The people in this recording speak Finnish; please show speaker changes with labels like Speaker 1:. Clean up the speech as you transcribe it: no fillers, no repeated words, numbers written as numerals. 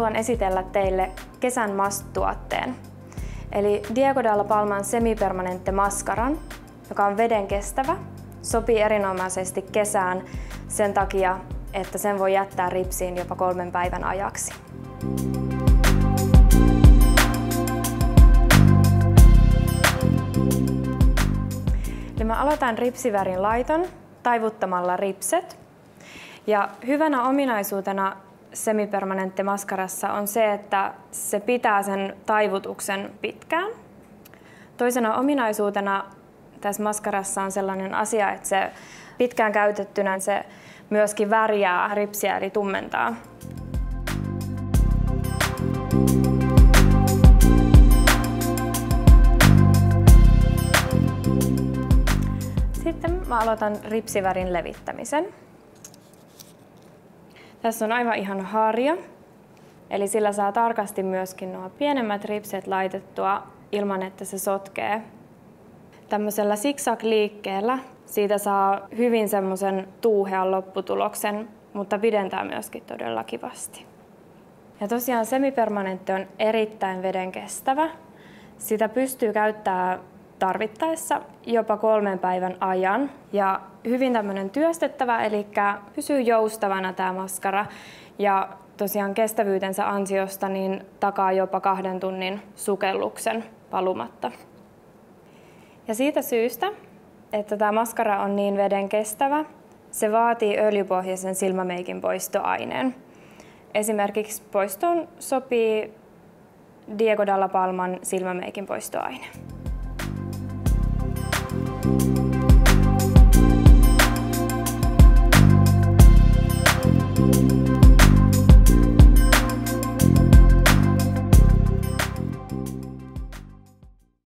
Speaker 1: haluan esitellä teille kesän must-tuotteen. Eli Diego Dalla Palman Semipermanente Mascaran, joka on veden kestävä, sopii erinomaisesti kesään sen takia, että sen voi jättää ripsiin jopa 3 päivän ajaksi. Eli mä aloitan ripsivärin laiton taivuttamalla ripset. Ja hyvänä ominaisuutena Semipermanente Mascarassa on se, että se pitää sen taivutuksen pitkään. Toisena ominaisuutena tässä maskarassa on sellainen asia, että se pitkään käytettynä se myöskin värjää ripsiä eli tummentaa. Sitten mä aloitan ripsivärin levittämisen. Tässä on aivan ihana harja, eli sillä saa tarkasti myöskin nuo pienemmät ripset laitettua ilman, että se sotkee. Tämmöisellä zigzag-liikkeellä siitä saa hyvin semmoisen tuuhean lopputuloksen, mutta pidentää myöskin todella kivasti. Ja tosiaan Semipermanente on erittäin vedenkestävä. Sitä pystyy käyttämään tarvittaessa jopa 3 päivän ajan. Ja hyvin tämmöinen työstettävä, eli pysyy joustavana tämä maskara. Ja tosiaan kestävyytensä ansiosta niin takaa jopa 2 tunnin sukelluksen valumatta. Ja siitä syystä, että tämä maskara on niin veden kestävä, se vaatii öljypohjaisen silmämeikin poistoaineen. Esimerkiksi poistoon sopii Diego Dalla Palman silmämeikin poistoaine.